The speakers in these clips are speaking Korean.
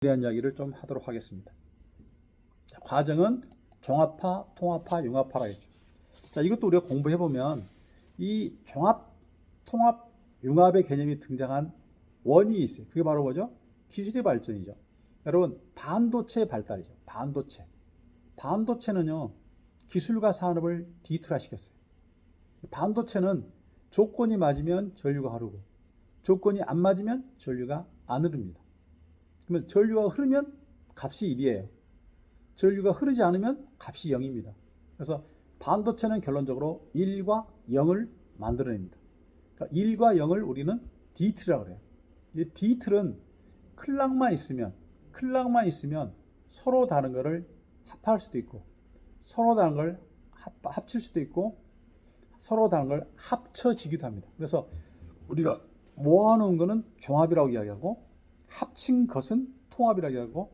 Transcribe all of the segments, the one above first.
대한 이야기를 좀 하도록 하겠습니다. 자, 과정은 종합파, 통합파, 융합파라 했죠. 자, 이것도 우리가 공부해 보면 이 종합, 통합, 융합의 개념이 등장한 원인이 있어요. 그게 바로 뭐죠? 기술의 발전이죠. 여러분, 반도체 발달이죠. 반도체. 반도체는요, 기술과 산업을 디지털화시켰어요. 반도체는 조건이 맞으면 전류가 흐르고 조건이 안 맞으면 전류가 안 흐릅니다. 그러면 전류가 흐르면 값이 1이에요. 전류가 흐르지 않으면 값이 0입니다. 그래서 반도체는 결론적으로 1과 0을 만들어냅니다. 그러니까 1과 0을 우리는 디지털이라고 그래요. 이 디지털은 클락만 있으면 서로 다른 거를 합할 수도 있고 서로 다른 걸 합칠 수도 있고 서로 다른 걸 합쳐지기도 합니다. 그래서 우리가 모아놓은 거는 종합이라고 이야기하고 합친 것은 통합이라고 이야기하고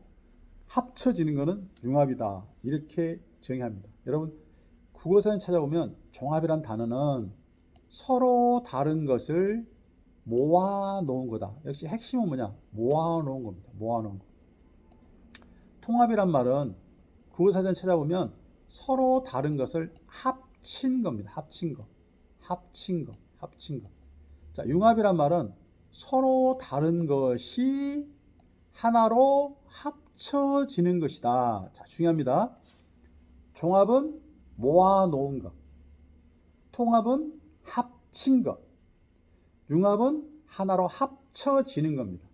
합쳐지는 것은 융합이다. 이렇게 정의합니다. 여러분, 국어사전 찾아보면 종합이란 단어는 서로 다른 것을 모아놓은 거다. 역시 핵심은 뭐냐? 모아놓은 겁니다. 모아놓은 거. 통합이란 말은 국어사전 찾아보면 서로 다른 것을 합친 겁니다. 합친 거. 자, 융합이란 말은 서로 다른 것이 하나로 합쳐지는 것이다. 자, 중요합니다. 종합은 모아놓은 것, 통합은 합친 것, 융합은 하나로 합쳐지는 겁니다.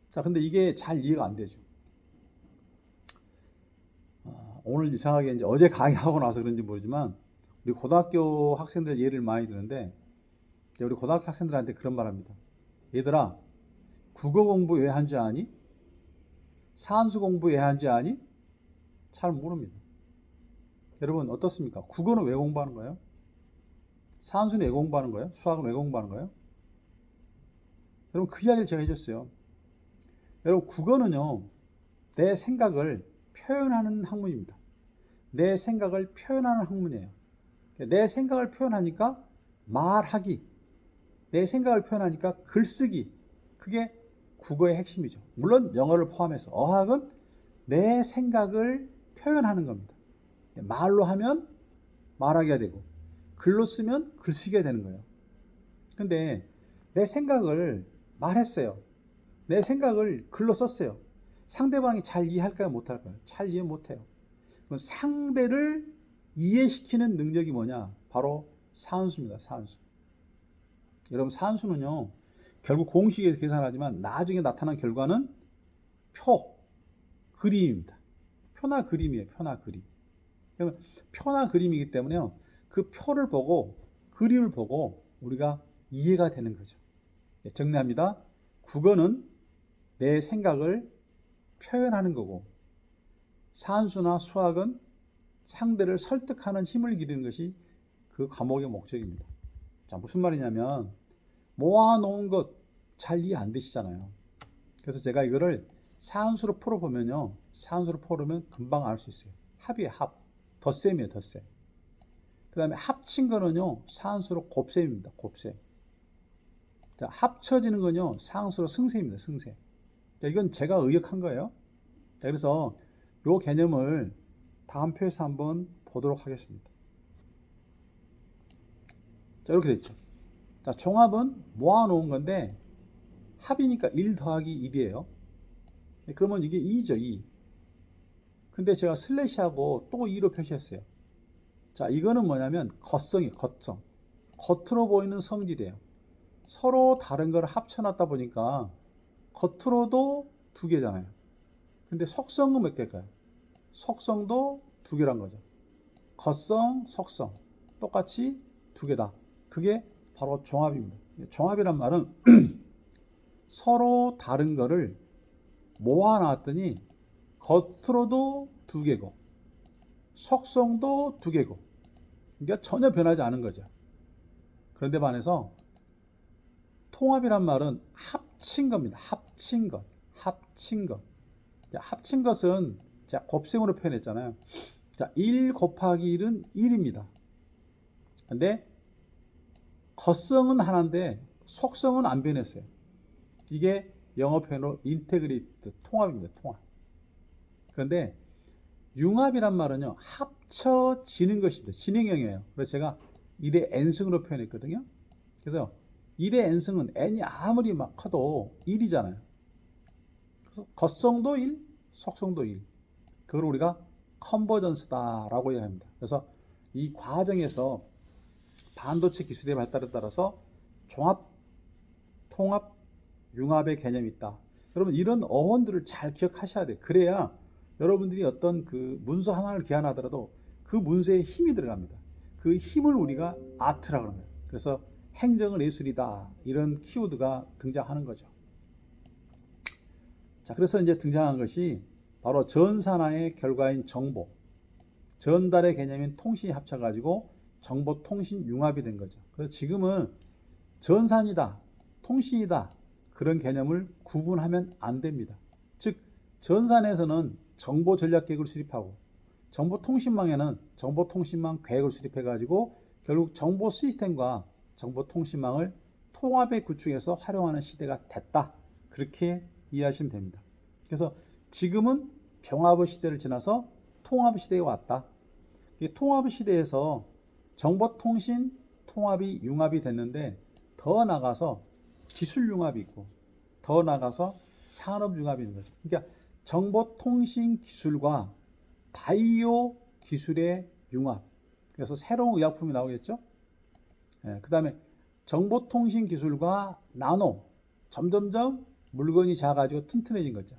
자, 근데 이게 잘 이해가 안 되죠. 오늘 이상하게 이제 어제 강의하고 나서 그런지 모르지만 우리 고등학교 학생들 예를 많이 드는데 우리 고등학교 학생들한테 그런 말 합니다. 얘들아, 국어 공부 왜 한지 아니? 산수 공부 왜 한지 아니? 잘 모릅니다. 여러분 어떻습니까? 국어는 왜 공부하는 거예요? 산수는 왜 공부하는 거예요? 수학은 왜 공부하는 거예요? 여러분 그 이야기를 제가 해줬어요. 여러분 국어는요, 내 생각을 표현하는 학문입니다. 내 생각을 표현하는 학문이에요. 내 생각을 표현하니까 말하기, 내 생각을 표현하니까 글쓰기, 그게 국어의 핵심이죠. 물론 영어를 포함해서 어학은 내 생각을 표현하는 겁니다. 말로 하면 말하기가 되고 글로 쓰면 글쓰기가 되는 거예요. 근데 내 생각을 말했어요. 내 생각을 글로 썼어요. 상대방이 잘 이해할까요? 못할까요? 잘 이해 못해요. 상대를 이해시키는 능력이 뭐냐? 바로 산수입니다. 산수. 여러분 산수는요, 결국 공식에서 계산하지만 나중에 나타난 결과는 그림입니다. 표나 그림이에요. 표나 그림. 그러면 표나 그림이기 때문에요, 그 표를 보고 그림을 보고 우리가 이해가 되는 거죠. 정리합니다. 국어는 내 생각을 표현하는 거고 산수나 수학은 상대를 설득하는 힘을 기르는 것이 그 과목의 목적입니다. 자, 무슨 말이냐면 모아놓은 것 잘 이해 안 되시잖아요. 그래서 제가 이거를 산수로 풀어보면요, 산수로 풀으면 금방 알 수 있어요. 합이에요. 합. 덧셈이에요. 덧셈. 그 다음에 합친 거는요, 산수로 곱셈입니다. 곱셈. 자, 합쳐지는 건요, 상수로 승셈입니다. 승셈. 자, 이건 제가 의역한 거예요. 자, 그래서 이 개념을 다음 표에서 한번 보도록 하겠습니다. 자, 이렇게 됐죠. 자, 종합은 모아놓은 건데 합이니까 1 더하기 1이에요. 그러면 이게 2죠. 2. 근데 제가 슬래시하고 또 2로 표시했어요. 자, 이거는 뭐냐면 겉성이에요. 겉성. 겉으로 보이는 성질이에요. 서로 다른 걸 합쳐놨다 보니까 겉으로도 2개잖아요. 근데 속성은 몇 개일까요? 속성도 2개란 거죠. 겉성, 속성 똑같이 2개다. 그게 바로 종합입니다. 종합이란 말은 서로 다른 거를 모아놨더니 겉으로도 2개고 속성도 2개고 그러니까 전혀 변하지 않은 거죠. 그런데 반해서 통합이란 말은 합친 겁니다. 합친 것. 합친 것은 자, 곱셈으로 표현했잖아요. 자, 1 곱하기 1은 1입니다. 근데 겉성은 하나인데 속성은 안 변했어요. 이게 영어 표현으로 인테그레이트, 통합입니다. 통합. 그런데 융합이란 말은요, 합쳐지는 것입니다. 진행형이에요. 그래서 제가 1의 n승으로 표현했거든요. 그래서 1의 n승은 n이 아무리 막 커도 1이잖아요. 그래서 겉성도 1, 속성도 1. 그걸 우리가 컨버전스다라고 얘기합니다. 그래서 이 과정에서 반도체 기술의 발달에 따라서 종합, 통합, 융합의 개념이 있다. 여러분 이런 어원들을 잘 기억하셔야 돼요. 그래야 여러분들이 어떤 그 문서 하나를 기한하더라도 그 문서에 힘이 들어갑니다. 그 힘을 우리가 아트라고 합니다. 그래서 행정은 예술이다. 이런 키워드가 등장하는 거죠. 자, 그래서 이제 등장한 것이 바로 전산화의 결과인 정보, 전달의 개념인 통신이 합쳐가지고 정보통신 융합이 된 거죠. 그래서 지금은 전산이다, 통신이다 그런 개념을 구분하면 안 됩니다. 즉 전산에서는 정보 전략 계획을 수립하고 정보통신망에는 정보통신망 계획을 수립해가지고 결국 정보 시스템과 정보통신망을 통합에 구축해서 활용하는 시대가 됐다. 그렇게 이해하시면 됩니다. 그래서 지금은 종합의 시대를 지나서 통합의 시대에 왔다. 이 통합의 시대에서 정보통신 통합이 융합이 됐는데 더 나가서 기술 융합이 있고 더 나가서 산업 융합이 있는 거죠. 그러니까 정보통신 기술과 바이오 기술의 융합. 그래서 새로운 의약품이 나오겠죠. 그 다음에 정보통신 기술과 나노. 점점점 물건이 작아지고 튼튼해진 거죠.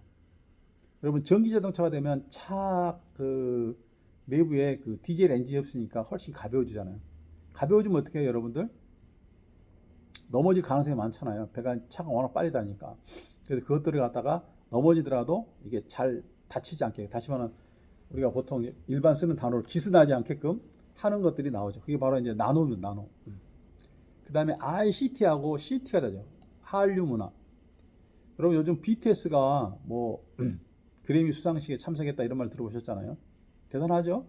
여러분 전기자동차가 되면 차 그 내부에 그 디젤 엔진이 없으니까 훨씬 가벼워지잖아요. 가벼워지면 어떻게 해요, 여러분들? 넘어질 가능성이 많잖아요. 배가 차가 워낙 빨리 다니까. 그래서 그것들을 갖다가 넘어지더라도 이게 잘 다치지 않게, 다치면은 우리가 보통 일반 쓰는 단어로 기스나지 않게끔 하는 것들이 나오죠. 그게 바로 이제 나노는 나노. 그 다음에 ICT하고 CT가 되죠. 한류 문화. 여러분 요즘 BTS가 뭐 그래미 수상식에 참석했다 이런 말 들어보셨잖아요. 대단하죠?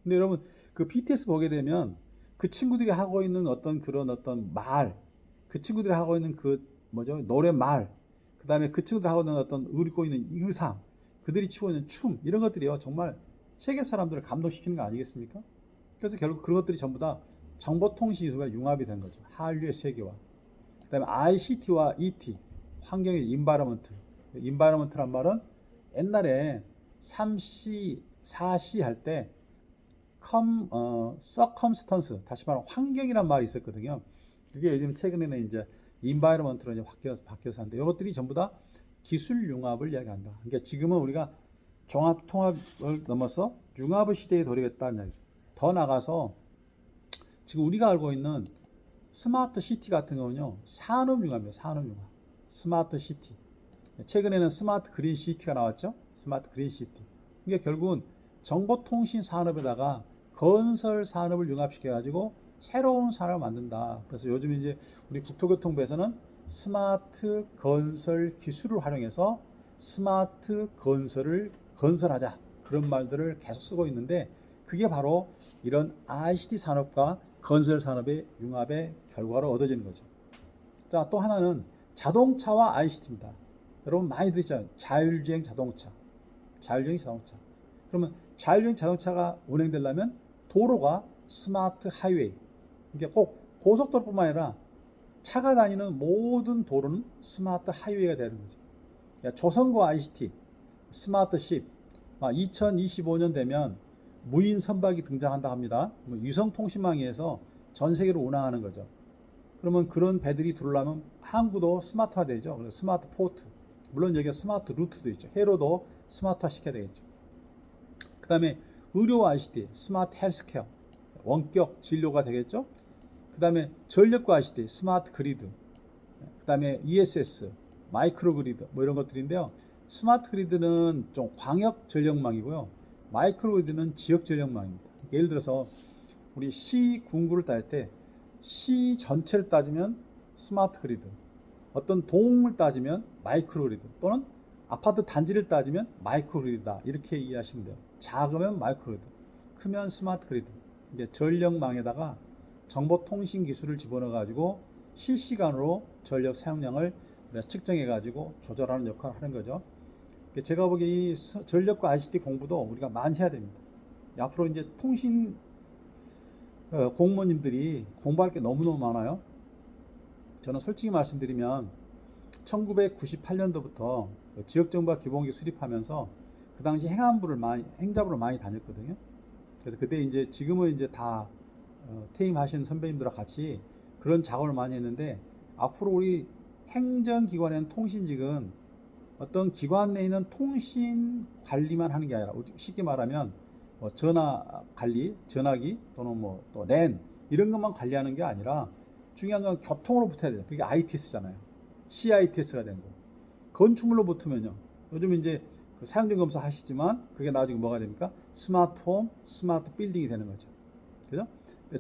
근데 여러분 그 BTS 보게 되면 그 친구들이 하고 있는 어떤 그런 어떤 말, 그 친구들이 하고 있는 그 뭐죠? 노래말, 그 다음에 그 친구들이 하고 있는 어떤 입고 있는 의상, 그들이 추고 있는 춤 이런 것들이요 정말 세계 사람들을 감동시키는 거 아니겠습니까? 그래서 결국 그런 것들이 전부 다 정보통신 기술과 융합이 된 거죠. 한류의 세계와. 그 다음에 ICT와 ET, 환경의 인바이러먼트. 인바이러먼트란 말은 옛날에 3C, 4C 할 때 circumstance, 다시 말하면 환경이란 말이 있었거든요. 그게 요즘 최근에는 이제 인바이러먼트로 이제 바뀌어서 하는데 이것들이 전부 다 기술 융합을 이야기한다. 그러니까 지금은 우리가 종합 통합을 넘어서 융합의 시대에 도래했다는 이야기죠. 더 나가서 지금 우리가 알고 있는 스마트 시티 같은 경우는요 산업 융합이에요. 산업 융합. 스마트 시티. 최근에는 스마트 그린 시티가 나왔죠. 스마트 그린 시티. 그러니까 결국은 정보통신 산업에다가 건설 산업을 융합시켜 가지고 새로운 산업을 만든다. 그래서 요즘 이제 우리 국토교통부에서는 스마트 건설 기술을 활용해서 스마트 건설을 건설하자. 그런 말들을 계속 쓰고 있는데 그게 바로 이런 ICT 산업과 건설 산업의 융합의 결과로 얻어지는 거죠. 자, 또 하나는 자동차와 ICT입니다. 여러분 많이 들으시잖아요. 자율주행 자동차. 자율주행 자동차. 그러면 자율주행 자동차가 운행되려면 도로가 스마트 하이웨이. 그러니까 꼭 고속도로뿐만 아니라 차가 다니는 모든 도로는 스마트 하이웨이가 되는 거죠. 그러니까 조선과 ICT, 스마트십. 2025년 되면 무인 선박이 등장한다 합니다. 위성통신망에서 전 세계로 운항하는 거죠. 그러면 그런 배들이 들어오려면 항구도 스마트화 되죠. 그래서 스마트 포트. 물론 여기가 스마트 루트도 있죠. 회로도 스마트화 시켜야 되겠죠. 그 다음에 의료 ICT, 스마트 헬스케어, 원격 진료가 되겠죠. 그 다음에 전력과 ICT, 스마트 그리드, 그 다음에 ESS, 마이크로 그리드 뭐 이런 것들인데요. 스마트 그리드는 좀 광역 전력망이고요. 마이크로 그리드는 지역 전력망입니다. 예를 들어서 우리 시 군구를 따질 때 시 전체를 따지면 스마트 그리드, 어떤 동을 따지면 마이크로 그리드, 또는 아파트 단지를 따지면 마이크로 그리드다. 이렇게 이해하시면 돼요. 작으면 마이크로 그리드, 크면 스마트 그리드. 이제 전력망에다가 정보통신 기술을 집어넣어 가지고 실시간으로 전력 사용량을 측정해가지고 조절하는 역할을 하는 거죠. 제가 보기에 이 전력과 ICT 공부도 우리가 많이 해야 됩니다. 앞으로 이제 통신 공무원님들이 공부할 게 너무너무 많아요. 저는 솔직히 말씀드리면 1998년도부터 지역정보화 기본기 수립하면서 그 당시 행자부를 많이 다녔거든요. 그래서 그때 이제 지금은 이제 다 퇴임하신 선배님들과 같이 그런 작업을 많이 했는데, 앞으로 우리 행정기관에는 통신직은 어떤 기관 내에 있는 통신 관리만 하는 게 아니라, 쉽게 말하면 뭐 전화 관리, 전화기 또는 뭐 또 랜 이런 것만 관리하는 게 아니라, 중요한 건 교통으로 붙어야 돼요. 그게 ITS잖아요. CITS가 된 거. 건축물로 붙으면요, 요즘 이제 사용자 검사 하시지만 그게 나중에 뭐가 됩니까? 스마트 홈, 스마트 빌딩이 되는 거죠. 그죠?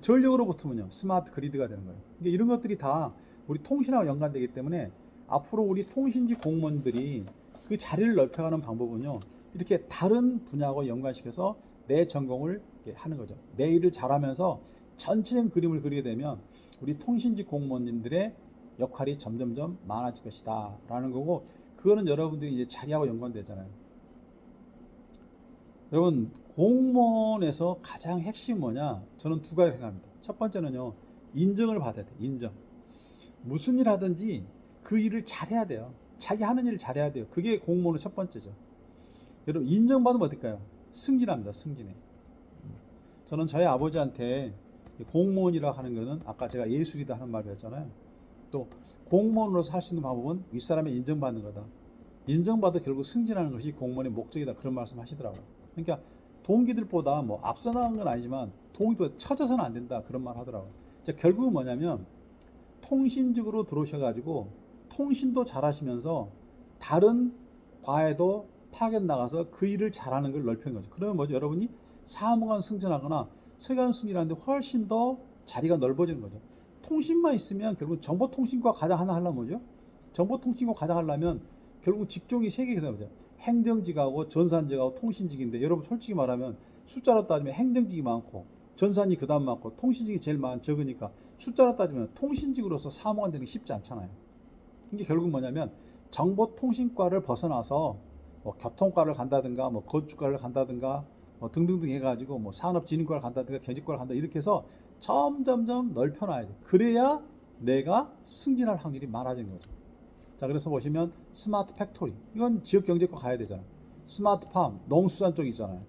전력으로 붙으면요, 스마트 그리드가 되는 거예요. 그러니까 이런 것들이 다 우리 통신하고 연관되기 때문에, 앞으로 우리 통신직 공무원들이 그 자리를 넓혀가는 방법은요, 이렇게 다른 분야하고 연관시켜서 내 전공을 하는 거죠. 내 일을 잘하면서 전체적인 그림을 그리게 되면 우리 통신직 공무원님들의 역할이 점점점 많아질 것이다 라는 거고, 그거는 여러분들이 이제 자리하고 연관되잖아요. 여러분, 공무원에서 가장 핵심이 뭐냐? 저는 두 가지 생각합니다. 첫 번째는요, 인정을 받아야 돼요. 인정. 무슨 일 하든지 그 일을 잘해야 돼요. 자기 하는 일을 잘해야 돼요. 그게 공무원의 첫 번째죠. 여러분, 인정받으면 어떨까요? 승진합니다. 승진해. 저는 저희 아버지한테 공무원이라 하는 거는, 아까 제가 예술이다 하는 말 배웠잖아요. 또 공무원으로서 할 수 있는 방법은 윗사람의 인정받는 거다. 인정받아 결국 승진하는 것이 공무원의 목적이다. 그런 말씀 하시더라고요. 그러니까 동기들보다 뭐 앞서 나간 건 아니지만 동기보다 처져서는 안 된다. 그런 말 하더라고요. 결국은 뭐냐면, 통신직으로 들어오셔가지고 통신도 잘하시면서 다른 과에도 파견 나가서 그 일을 잘하는 걸 넓히는 거죠. 그러면 뭐죠? 여러분이 사무관 승진하거나 서기관 승진하는데 훨씬 더 자리가 넓어지는 거죠. 통신만 있으면 결국 정보통신과 과장 하나 하려면 뭐죠? 정보통신과 과장 하려면 결국 직종이 세 개가 되는 거죠. 행정직하고 전산직하고 통신직인데, 여러분 솔직히 말하면 숫자로 따지면 행정직이 많고 전산이 그 다음 많고 통신직이 제일 적으니까, 숫자로 따지면 통신직으로서 사무관 되는 게 쉽지 않잖아요. 이게 결국 뭐냐면, 정보통신과를 벗어나서 뭐 교통과를 간다든가 뭐 건축과를 간다든가 뭐 등등등 해가지고 뭐 산업진흥과를 간다든가 경제과를 간다, 이렇게 해서 점점점 넓혀놔야 돼. 그래야 내가 승진할 확률이 많아지는 거죠. 자, 그래서 보시면 스마트 팩토리, 이건 지역경제과 가야 되잖아요. 스마트팜, 농수산 쪽 있잖아요.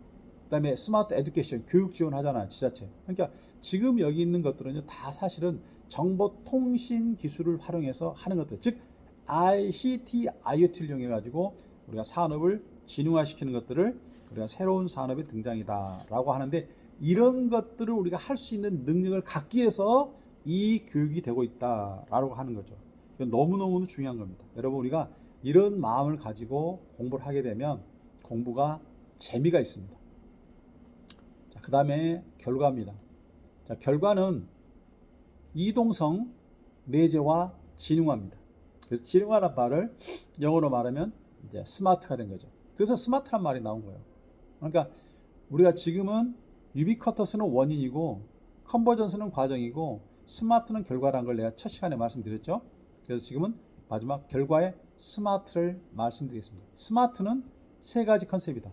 그 다음에 스마트 에듀케이션, 교육 지원하잖아요, 지자체. 그러니까 지금 여기 있는 것들은요, 다 사실은 정보통신 기술을 활용해서 하는 것들, 즉 ICT, IoT를 이용해 가지고 우리가 산업을 진흥화시키는 것들을 우리가 새로운 산업의 등장이다 라고 하는데, 이런 것들을 우리가 할 수 있는 능력을 갖기 위해서 이 교육이 되고 있다라고 하는 거죠. 이건 너무너무 중요한 겁니다. 여러분, 우리가 이런 마음을 가지고 공부를 하게 되면 공부가 재미가 있습니다. 자, 그 다음에 결과입니다. 자, 결과는 이동성, 내재화, 진흥화입니다. 그래서 진흥화란 말을 영어로 말하면 이제 스마트가 된 거죠. 그래서 스마트란 말이 나온 거예요. 그러니까 우리가 지금은 유비쿼터스는 원인이고 컨버전스는 과정이고 스마트는 결과라는 걸 내가 첫 시간에 말씀드렸죠. 그래서 지금은 마지막 결과의 스마트를 말씀드리겠습니다. 스마트는 세 가지 컨셉이다.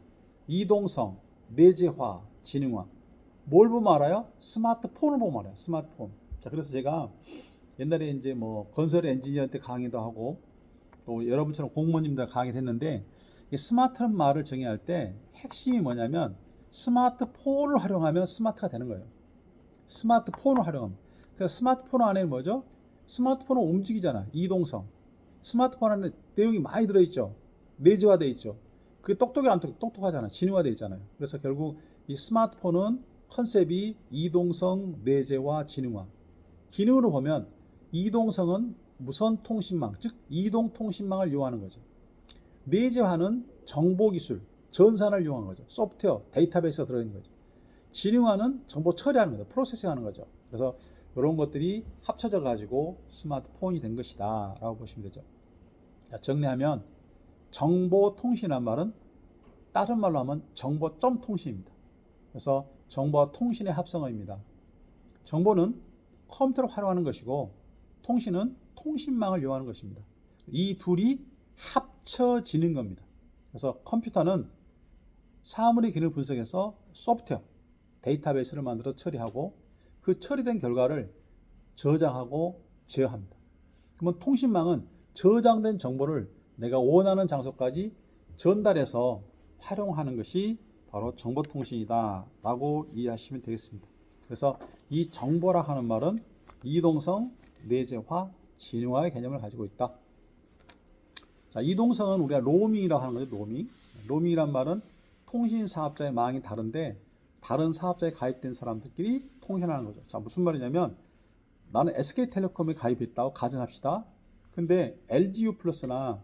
이동성, 내재화, 진흥화. 뭘 보면 알아요? 스마트폰을 보면 알아요. 스마트폰. 자, 그래서 제가 옛날에 이제 뭐 건설 엔지니어한테 강의도 하고 또 여러분처럼 공무원님들 강의를 했는데, 스마트라는 말을 정의할 때 핵심이 뭐냐면, 스마트폰을 활용하면 스마트가 되는 거예요. 스마트폰을 활용하면. 그래서 스마트폰 안에는 뭐죠? 스마트폰은 움직이잖아. 이동성. 스마트폰 안에 내용이 많이 들어있죠. 내재화되어 있죠. 그게 똑똑해 안 똑똑하잖아. 진화되어 있잖아요. 그래서 결국 이 스마트폰은 컨셉이 이동성, 내재화, 진흥화. 기능으로 보면 이동성은 무선 통신망, 즉 이동 통신망을 이용하는 거죠. 내재화는 정보기술, 전산을 이용한 거죠. 소프트웨어, 데이터베이스가 들어있는 거죠. 진흥화는 정보 처리하는 거죠. 프로세싱 하는 거죠. 그래서 이런 것들이 합쳐져 가지고 스마트폰이 된 것이다 라고 보시면 되죠. 자, 정리하면 정보통신이란 말은 다른 말로 하면 정보.통신입니다. 그래서 정보와 통신의 합성어입니다. 정보는 컴퓨터를 활용하는 것이고 통신은 통신망을 이용하는 것입니다. 이 둘이 합쳐지는 겁니다. 그래서 컴퓨터는 사물의 기능을 분석해서 소프트웨어, 데이터베이스를 만들어 처리하고 그 처리된 결과를 저장하고 제어합니다. 그러면 통신망은 저장된 정보를 내가 원하는 장소까지 전달해서 활용하는 것이 바로 정보통신이다 라고 이해하시면 되겠습니다. 그래서 이 정보라 하는 말은 이동성, 내재화, 진화의 개념을 가지고 있다. 자, 이동성은 우리가 로밍이라고 하는 거죠. 로밍이란 말은 통신 사업자의 망이 다른데 다른 사업자에 가입된 사람들끼리 통신하는 거죠. 자, 무슨 말이냐면 나는 SK텔레콤에 가입했다고 가정합시다. 근데 LGU 플러스나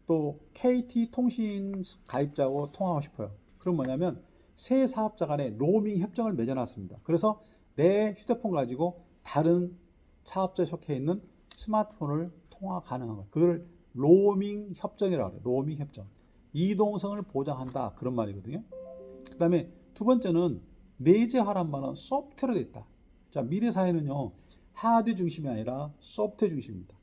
또 KT통신 가입자하고 통화하고 싶어요. 그럼 뭐냐면 세 사업자 간에 로밍 협정을 맺어놨습니다. 그래서 내 휴대폰 가지고 다른 사업자에 속해 있는 스마트폰을 통화 가능한 거예요. 그걸 로밍 협정이라고 해요. 로밍 협정. 이동성을 보장한다. 그런 말이거든요. 그 다음에 두 번째는 내재화란 말은 소프트웨어로 되어 있다. 자, 미래 사회는요, 하드 중심이 아니라 소프트웨어 중심입니다.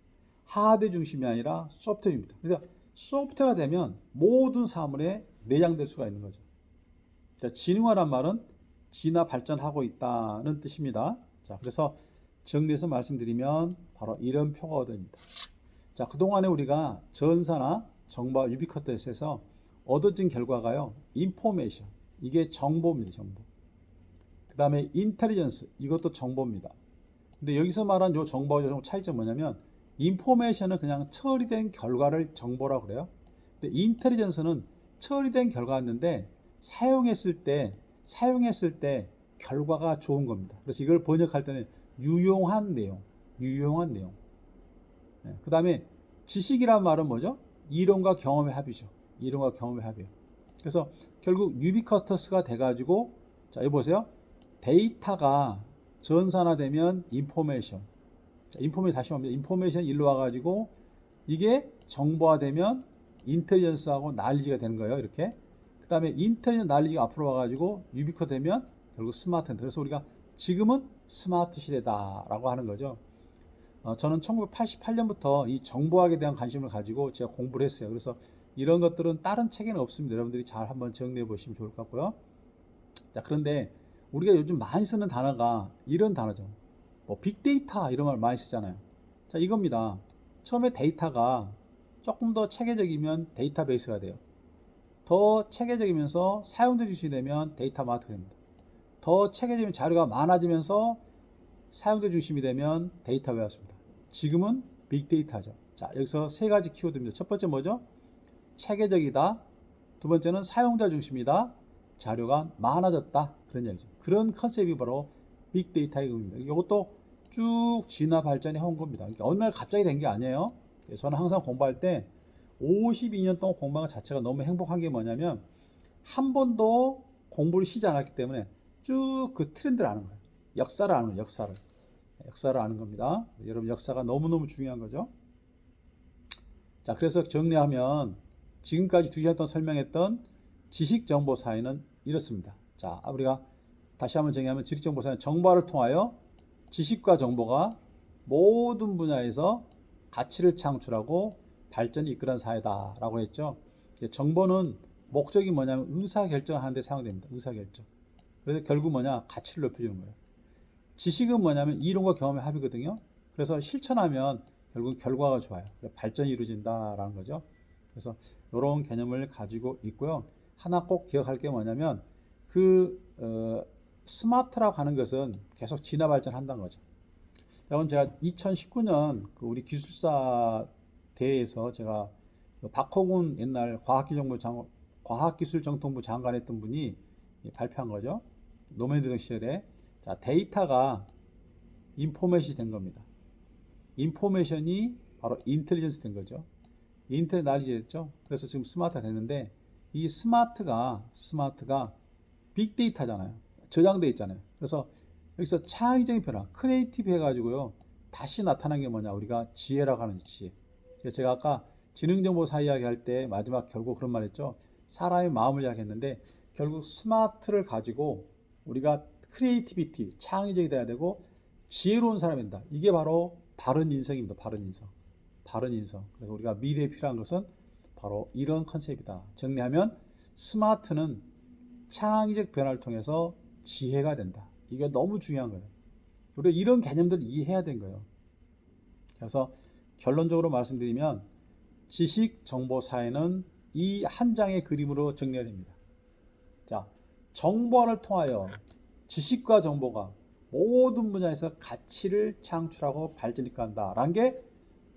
하드 중심이 아니라 소프트웨어입니다. 그래서 소프트웨어가 되면 모든 사물에 내장될 수가 있는 거죠. 자, 진화란 말은 진화 발전하고 있다는 뜻입니다. 자, 그래서 정리해서 말씀드리면 바로 이런 표가 얻어집니다. 자, 그동안에 우리가 전사나 정보와 유비쿼터스에서 얻어진 결과가요, 인포메이션, 이게 정보입니다. 정보. 그 다음에 인텔리전스, 이것도 정보입니다. 근데 여기서 말한 요 정보와 요 차이점은 뭐냐면 인포메이션은 그냥 처리된 결과를 정보라고 그래요. 근데 인텔리전스는 처리된 결과였는데 사용했을 때 결과가 좋은 겁니다. 그래서 이걸 번역할 때는 유용한 내용. 네. 그 다음에 지식이란 말은 뭐죠? 이론과 경험의 합이죠. 이론과 경험의 합이에요. 그래서 결국 유비쿼터스가 돼가지고, 자, 여기 보세요. 데이터가 전산화되면 인포메이션. 자, 인포메이션 다시 옵니다. 인포메이션 일로 와가지고 이게 정보화되면 인텔리전스하고 날리지가 되는 거예요. 이렇게. 그 다음에 인텔리전스 날리지가 앞으로 와가지고 유비쿼터 되면 결국 스마트인데, 그래서 우리가 지금은 스마트 시대다라고 하는 거죠. 저는 1988년부터 이 정보학에 대한 관심을 가지고 제가 공부를 했어요. 그래서 이런 것들은 다른 책에는 없습니다. 여러분들이 잘 한번 정리해 보시면 좋을 것 같고요. 자, 그런데 우리가 요즘 많이 쓰는 단어가 이런 단어죠. 뭐 빅데이터 이런 말 많이 쓰잖아요. 자, 이겁니다. 처음에 데이터가 조금 더 체계적이면 데이터베이스가 돼요. 더 체계적이면서 사용자 중심이 되면 데이터 마트가 됩니다. 더 체계적인 자료가 많아지면서 사용자 중심이 되면 데이터 웨어스입니다. 지금은 빅데이터죠. 자, 여기서 세 가지 키워드입니다. 첫 번째 뭐죠? 체계적이다. 두 번째는 사용자 중심이다. 자료가 많아졌다. 그런 얘기죠. 그런 컨셉이 바로 빅데이터의 의미입니다. 이것도 쭉 진화 발전해 온 겁니다. 그러니까 어느 날 갑자기 된 게 아니에요. 저는 항상 공부할 때 52년 동안 공부한 것 자체가 너무 행복한 게 뭐냐면 한 번도 공부를 쉬지 않았기 때문에 쭉 그 트렌드를 아는 거예요. 역사를 아는 거예요. 역사를 아는 겁니다. 여러분, 역사가 너무너무 중요한 거죠. 자, 그래서 정리하면 지금까지 2시간 동안 설명했던 지식정보 사회는 이렇습니다. 자, 우리가 다시 한번 정리하면 지식정보 사회는 정보화를 통하여 지식과 정보가 모든 분야에서 가치를 창출하고 발전이 이끌어낸 사회다라고 했죠. 정보는 목적이 뭐냐면 의사결정을 하는 데 사용됩니다. 의사결정. 그래서 결국 뭐냐? 가치를 높여주는 거예요. 지식은 뭐냐면 이론과 경험의 합이거든요. 그래서 실천하면 결국 결과가 좋아요. 발전이 이루어진다라는 거죠. 그래서 이런 개념을 가지고 있고요. 하나 꼭 기억할 게 뭐냐면 스마트라고 하는 것은 계속 진화 발전한다는 거죠. 여러분, 제가 2019년 우리 기술사 대회에서 제가 박호군 옛날 과학기술정통부 장관 했던 분이 발표한 거죠. 노무현 대통령 시절에. 자, 데이터가 인포메이션이 된 겁니다. 인포메이션이 바로 인텔리전스 된 거죠. 인텔 날리지 됐죠. 그래서 지금 스마트가 됐는데 이 스마트가 빅데이터잖아요. 저장돼 있잖아요. 그래서 여기서 창의적인 변화, 크리에이티브 해가지고요. 다시 나타난 게 뭐냐? 우리가 지혜라고 하는 지혜. 제가 아까 지능정보 사회 이야기할 때 마지막 결국 그런 말 했죠. 사람의 마음을 이야기했는데 결국 스마트를 가지고 우리가 크리에이티비티, 창의적이 돼야 되고 지혜로운 사람이 된다. 이게 바로 바른 인성입니다. 바른 인성. 바른 인성. 그래서 우리가 미래에 필요한 것은 바로 이런 컨셉이다. 정리하면 스마트는 창의적 변화를 통해서 지혜가 된다. 이게 너무 중요한 거예요. 우리가 이런 개념들을 이해해야 된 거예요. 그래서 결론적으로 말씀드리면 지식 정보 사회는 이 한 장의 그림으로 정리가 됩니다. 자, 정보화를 통하여 지식과 정보가 모든 분야에서 가치를 창출하고 발전시켜간다라는 게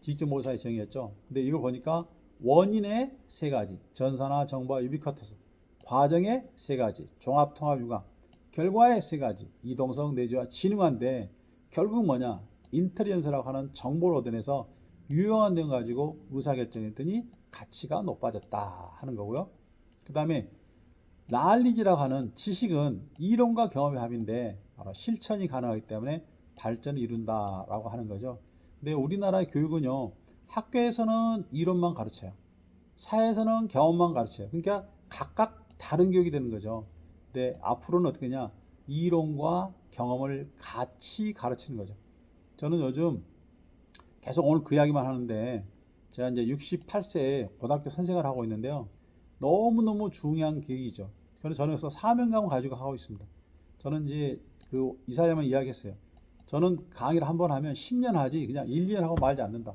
지식정보사의 정의였죠. 근데 이걸 보니까 원인의 세 가지, 전사나 정보와 유비쿼터스, 과정의 세 가지, 종합, 통합, 융합, 결과의 세 가지, 이동성, 내재와 지능화인데 결국 뭐냐? 인텔리전스라고 하는 정보를 얻어내서 유용한 내용 가지고 의사결정했더니 가치가 높아졌다 하는 거고요. 그 다음에 나얼리지라고 하는 지식은 이론과 경험의 합인데 바로 실천이 가능하기 때문에 발전을 이룬다라고 하는 거죠. 근데 우리나라의 교육은요, 학교에서는 이론만 가르쳐요. 사회에서는 경험만 가르쳐요. 그러니까 각각 다른 교육이 되는 거죠. 근데 앞으로는 어떻게 되냐? 이론과 경험을 같이 가르치는 거죠. 저는 요즘 계속 오늘 그 이야기만 하는데 제가 이제 68세에 고등학교 선생을 하고 있는데요. 너무너무 중요한 계기죠. 저는 그래서 사명감을 가지고 하고 있습니다. 저는 이제 그 이사장님은 이야기했어요. 저는 강의를 한 번 하면 10년 하지 그냥 1, 2년 하고 말지 않는다.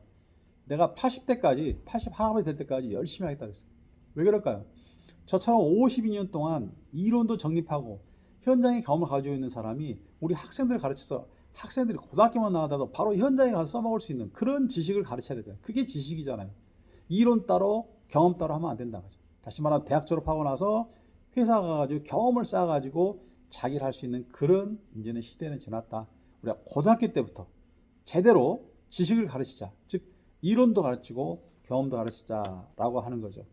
내가 80대까지 81이 될 때까지 열심히 하겠다 그랬어요. 왜 그럴까요? 저처럼 52년 동안 이론도 정립하고 현장의 경험을 가지고 있는 사람이 우리 학생들을 가르쳐서 학생들이 고등학교만 나가다도 바로 현장에 가서 써먹을 수 있는 그런 지식을 가르쳐야 되잖아요. 그게 지식이잖아요. 이론 따로 경험 따로 하면 안 된다는 거죠. 다시 말하면 대학 졸업하고 나서 회사 가가지고 경험을 쌓아가지고 자기를 할 수 있는 그런 이제는 시대는 지났다. 우리가 고등학교 때부터 제대로 지식을 가르치자. 즉 이론도 가르치고 경험도 가르치자라고 하는 거죠.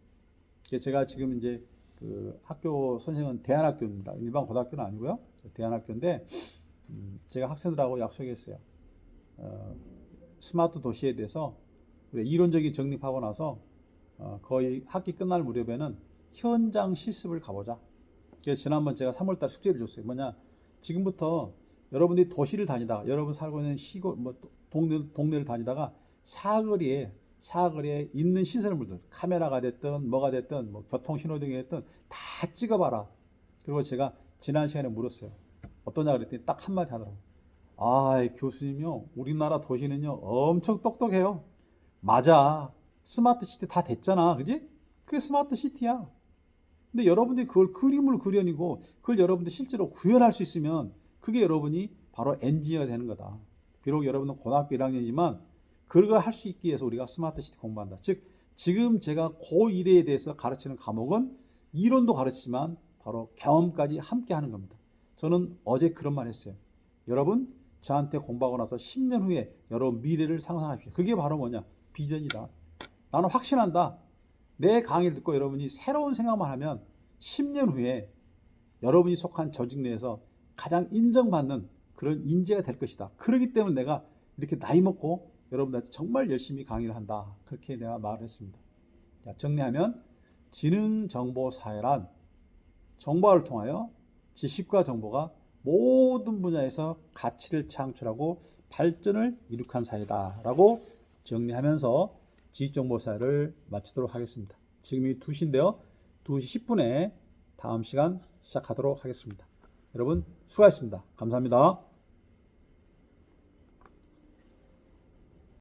제가 지금 이제 그 학교 선생은 대안학교입니다. 일반 고등학교는 아니고요. 대안학교인데 제가 학생들하고 약속했어요. 스마트 도시에 대해서 이론적인 정립하고 나서 거의 학기 끝날 무렵에는 현장 실습을 가보자. 그래서 지난번 제가 3월달 숙제를 줬어요. 뭐냐? 지금부터 여러분들이 도시를 다니다가 여러분 살고 있는 시골 뭐 동네를 다니다가 사거리에 있는 시설물들 카메라가 됐든 뭐가 됐든 뭐 교통 신호등이 됐든 다 찍어봐라. 그리고 제가 지난 시간에 물었어요. 어떠냐 그랬더니 딱 한마디 하더라고요. 아, 교수님요, 우리나라 도시는요 엄청 똑똑해요. 맞아. 스마트 시티 다 됐잖아. 그지? 그게 스마트 시티야. 근데 여러분들이 그걸 그림을 그려내고 그걸 여러분들이 실제로 구현할 수 있으면 그게 여러분이 바로 엔지니어가 되는 거다. 비록 여러분은 고등학교 1학년이지만 그걸 할 수 있기 위해서 우리가 스마트 시티 공부한다. 즉 지금 제가 고1에 대해서 가르치는 과목은 이론도 가르치지만 바로 경험까지 함께 하는 겁니다. 저는 어제 그런 말 했어요. 여러분 저한테 공부하고 나서 10년 후에 여러분 미래를 상상하십시오. 그게 바로 뭐냐? 비전이다. 나는 확신한다. 내 강의를 듣고 여러분이 새로운 생각만 하면 10년 후에 여러분이 속한 조직 내에서 가장 인정받는 그런 인재가 될 것이다. 그렇기 때문에 내가 이렇게 나이 먹고 여러분들한테 정말 열심히 강의를 한다. 그렇게 내가 말을 했습니다. 자, 정리하면 지능정보사회란 정보화를 통하여 지식과 정보가 모든 분야에서 가치를 창출하고 발전을 이룩한 사회다라고 정리하면서 지식정보사회를 마치도록 하겠습니다. 지금이 2시인데요. 2시 10분에 다음 시간 시작하도록 하겠습니다. 여러분 수고하셨습니다. 감사합니다.